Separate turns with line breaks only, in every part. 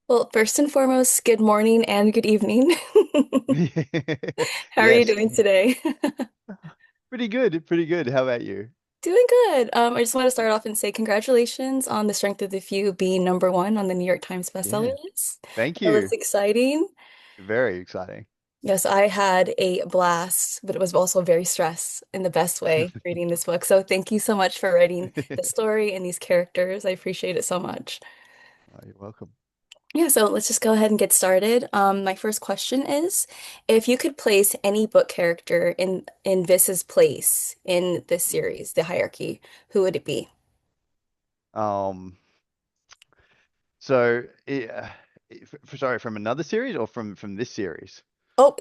Well, first and foremost, good morning and good evening. How are you
Yes,
doing today?
pretty good, pretty good. How about you?
Doing good. I just want to start off and say congratulations on the Strength of the Few being number one on the New York Times bestseller
Yeah,
list.
thank
That was
you.
exciting.
Very exciting.
Yes, I had a blast, but it was also very stress in the best way reading this book. So thank you so much for writing the story and these characters. I appreciate it so much.
Oh, you're welcome.
Yeah, so let's just go ahead and get started. My first question is, if you could place any book character in Vis's place in this series, the hierarchy, who would it be?
Um, so, sorry, from another series or from this series?
Oh,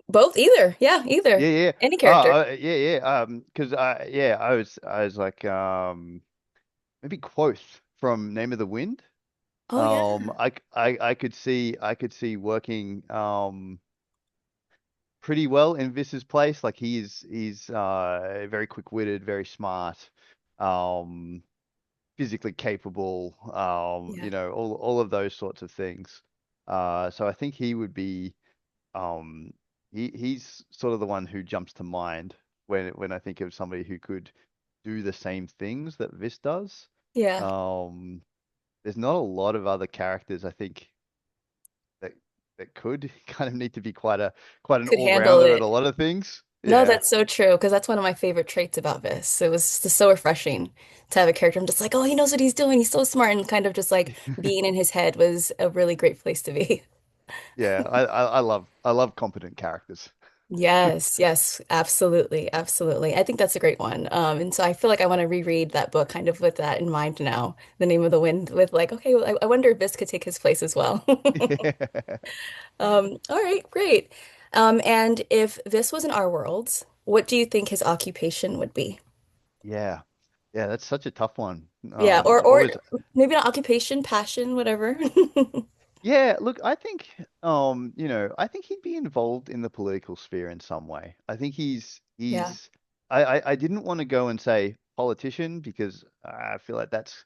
both, either. Yeah,
Yeah,
either.
yeah.
Any
Oh,
character.
yeah, yeah. Because yeah, I was like, maybe Quoth from Name of the Wind.
Oh yeah.
I could see working pretty well in Vis's place. Like he's very quick-witted, very smart, um, physically capable,
Yeah.
all of those sorts of things. So I think he would be um he's sort of the one who jumps to mind when I think of somebody who could do the same things that Vis does.
Yeah.
Um, there's not a lot of other characters I think that that could kind of need to be quite an
Could handle
all-rounder at a
it.
lot of things.
No,
Yeah.
that's so true, because that's one of my favorite traits about Vis. It was just so refreshing to have a character. I'm just like, oh, he knows what he's doing. He's so smart. And kind of just like being in his head was a really great place to be.
Yeah, I love competent characters.
Yes, yes, absolutely, absolutely. I think that's a great one. And so I feel like I want to reread that book kind of with that in mind now. The Name of the Wind, with like, okay, well, I wonder if this could take his place as well.
Yeah.
All right, great. And if this was in our world, what do you think his occupation would be?
Yeah. Yeah, that's such a tough one.
Yeah, or
Always.
maybe not occupation, passion, whatever.
Yeah, look, I think I think he'd be involved in the political sphere in some way. I think
Yeah,
I didn't want to go and say politician because I feel like that's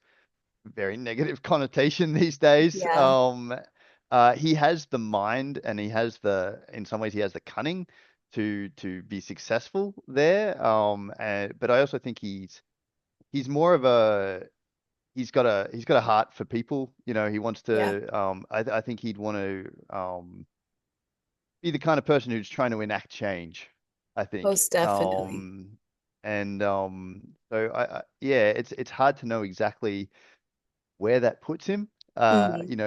very negative connotation these days.
yeah,
He has the mind and he has in some ways he has the cunning to be successful there. But I also think he's more of he's got a heart for people. He wants
yeah,
to. I think he'd want to be the kind of person who's trying to enact change. I think.
most definitely.
And so yeah, it's hard to know exactly where that puts him.
Mhm.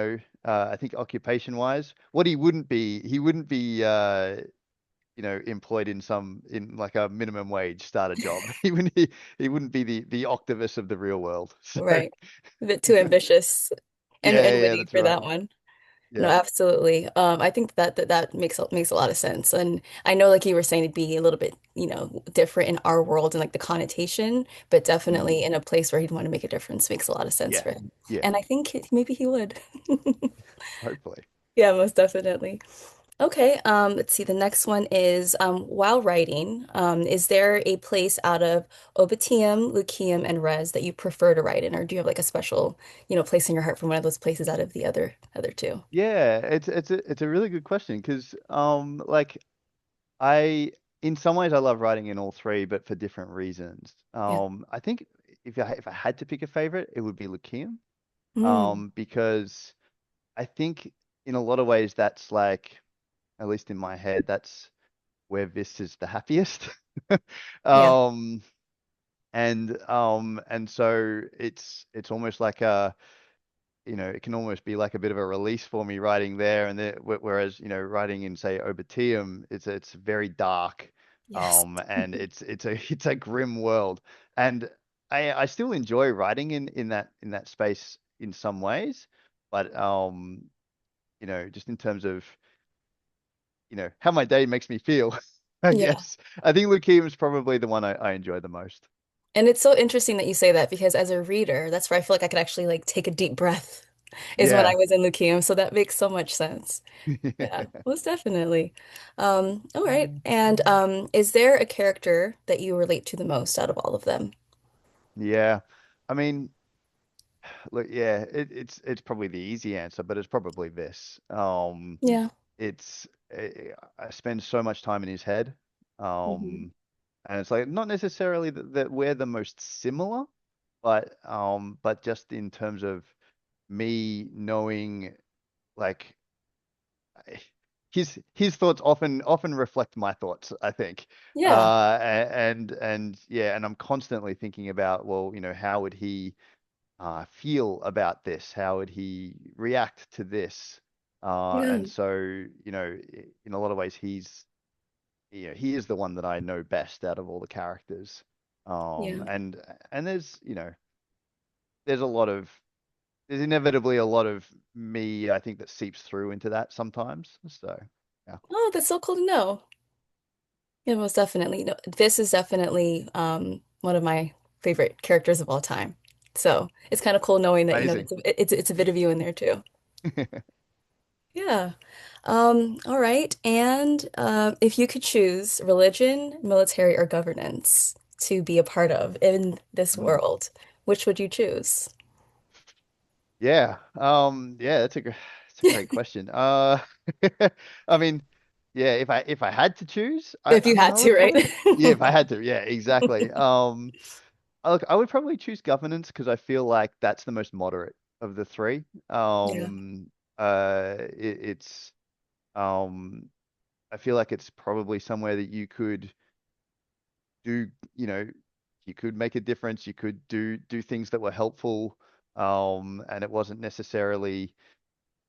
I think occupation wise, what he wouldn't be employed in like a minimum wage starter job. He wouldn't be the Octavus of the real world. So
Right. A bit too ambitious and
yeah,
witty
that's
for
right.
that one. No,
Yeah.
absolutely. I think that makes a lot of sense. And I know, like you were saying, it'd be a little bit, different in our world and like the connotation, but definitely
Mm,
in a place where he'd want to make a difference makes a lot of sense
yeah.
for him.
Yeah.
And I think maybe he would.
Hopefully.
Yeah, most definitely. Okay, let's see. The next one is while writing, is there a place out of Obitium, Lucium, and Res that you prefer to write in, or do you have like a special, place in your heart from one of those places out of the other two?
Yeah, it's a really good question because like I in some ways I love writing in all three, but for different reasons.
Yeah.
I think if I had to pick a favorite, it would be Lucium.
Mm,
Because I think in a lot of ways that's like, at least in my head, that's where Vis is the happiest.
yeah.
Um, and so it's almost like it can almost be like a bit of a release for me writing there, and there, whereas writing in say Obitium, it's very dark,
Yes.
and it's a it's a grim world, and I still enjoy writing in that space in some ways, but just in terms of how my day makes me feel, I
Yeah.
guess I think Lucium is probably the one I enjoy the most.
And it's so interesting that you say that because as a reader, that's where I feel like I could actually like take a deep breath is when I
Yeah.
was in Lucium. So that makes so much sense. Yeah, most definitely. All right. And is there a character that you relate to the most out of all of them?
Yeah. I mean. look, yeah, it's probably the easy answer, but it's probably this.
Yeah.
It's I spend so much time in his head,
Hmm.
and it's like not necessarily that we're the most similar, but just in terms of me knowing like his thoughts often reflect my thoughts, I think.
Yeah.
And yeah, and I'm constantly thinking about, well, how would he feel about this? How would he react to this? And
Yeah.
so, in a lot of ways, he is the one that I know best out of all the characters.
Yeah.
And there's a lot of there's inevitably a lot of me, I think, that seeps through into that sometimes. So, yeah.
Oh, that's so cool to know. Yeah, most definitely. No, this is definitely one of my favorite characters of all time. So it's kind of cool knowing that,
Amazing.
it's a bit of you in there too. Yeah. All right. And if you could choose religion, military, or governance to be a part of in this
Mm.
world, which would you choose?
Yeah. Yeah, that's a great question. I mean, yeah, if I had to choose, I,
If
I
you
mean,
had
I would
to, right?
probably, yeah, if I had to, yeah, exactly. Look, I would probably choose governance because I feel like that's the most moderate of the three.
Yeah.
It's um I feel like it's probably somewhere that do, you know, you could make a difference. You could do things that were helpful, and it wasn't necessarily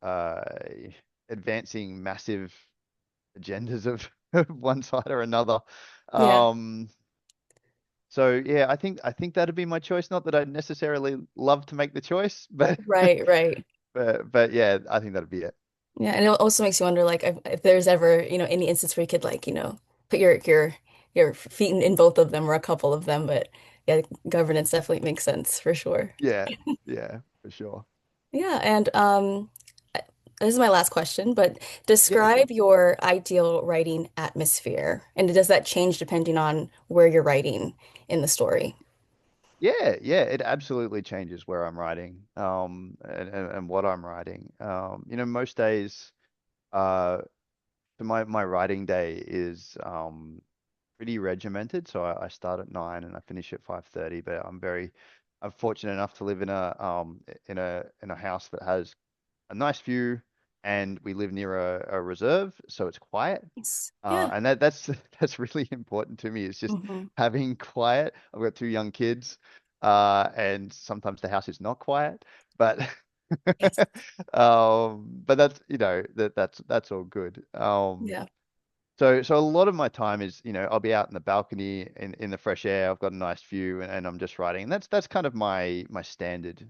uh, advancing massive agendas of one side or another.
Yeah.
Um, so yeah, I think that'd be my choice. Not that I'd necessarily love to make the choice, but
Right, right.
but yeah, I think that'd be it.
Yeah, and it also makes you wonder, like, if there's ever, any instance where you could, like, put your feet in both of them or a couple of them. But yeah, governance definitely makes sense for sure.
Yeah, yeah, for sure.
Yeah, and this is my last question, but
Yeah, sure.
describe your ideal writing atmosphere. And does that change depending on where you're writing in the story?
Yeah, yeah, it absolutely changes where I'm writing, and what I'm writing. Most days, uh, my writing day is pretty regimented. So I start at 9 and I finish at 5:30. But I'm fortunate enough to live in a house that has a nice view, and we live near a reserve, so it's quiet.
Yes. Yeah.
And that's that's really important to me. It's just
Hmm.
having quiet. I've got two young kids, and sometimes the house is not quiet, but
Yes.
but that's all good.
Yeah.
So a lot of my time is, I'll be out in the balcony in the fresh air. I've got a nice view, and I'm just writing. And that's kind of my standard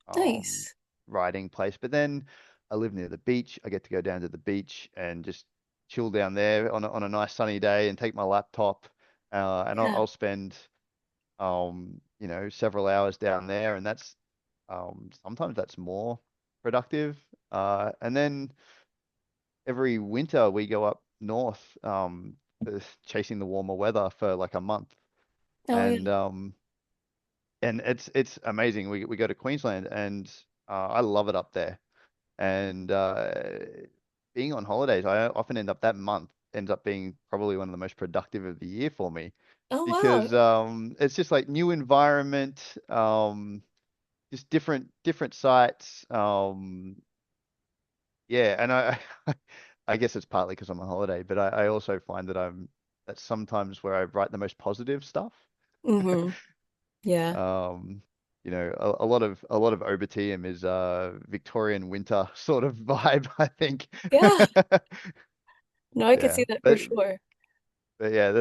um
Nice.
riding place. But then I live near the beach. I get to go down to the beach and just chill down there on a nice sunny day and take my laptop, and I'll,
Yeah.
I'll spend several hours down there, and that's sometimes that's more productive. And then every winter we go up north, chasing the warmer weather for like a month,
Oh,
and
yeah.
um and it's amazing. We go to Queensland, and I love it up there. And being on holidays, I often end up that month ends up being probably one of the most productive of the year for me
Oh, wow.
because it's just like new environment, just different sites. Yeah, and I guess it's partly because I'm on holiday, but I also find that's sometimes where I write the most positive stuff.
Hmm. Yeah.
Um, a lot of Obertium is Victorian winter sort of vibe, I think.
Yeah. No, I could
Yeah,
see that for
but
sure.
but yeah,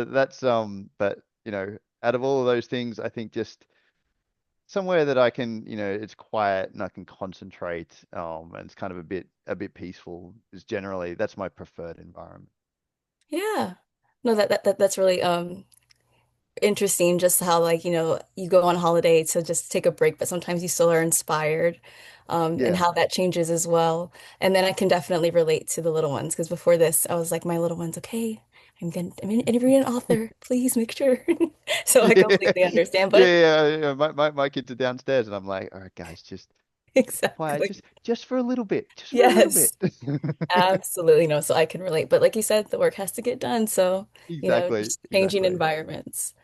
but out of all of those things, I think just somewhere that I can, it's quiet and I can concentrate, and it's kind of a bit peaceful is generally that's my preferred environment.
Yeah. No, that's really interesting just how, like, you go on holiday to just take a break, but sometimes you still are inspired, and
Yeah.
how that changes as well. And then I can definitely relate to the little ones because before this I was like, my little ones, okay, I'm interviewing an author. Please make sure. So I
Yeah,
completely understand,
yeah,
but
yeah. My kids are downstairs, and I'm like, all right, guys, just quiet,
exactly.
just for a little bit, just for a little bit.
Yes, absolutely no. So I can relate. But like you said, the work has to get done. So,
Exactly,
just changing
exactly.
environments.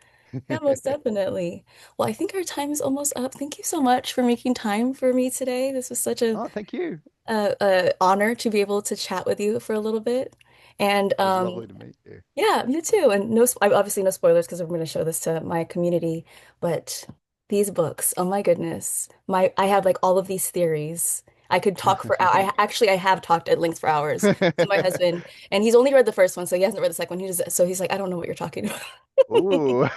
Yeah, most definitely. Well, I think our time is almost up. Thank you so much for making time for me today. This was such
Oh, thank you.
a honor to be able to chat with you for a little bit. And
It was lovely to meet you.
yeah, you too. And no, obviously no spoilers because I'm going to show this to my community. But these books, oh my goodness, I have like all of these theories. I could talk for I have talked at length for hours to my husband, and he's only read the first one, so he hasn't read the second one. He's like, I don't know what you're talking about.
Ooh.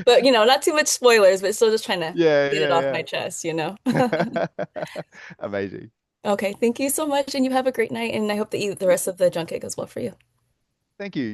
But not too much spoilers, but still just trying to
Yeah,
get it off
yeah,
my chest.
yeah. Amazing.
Okay, thank you so much, and you have a great night, and I hope that the rest of the junket goes well for you.
Thank you.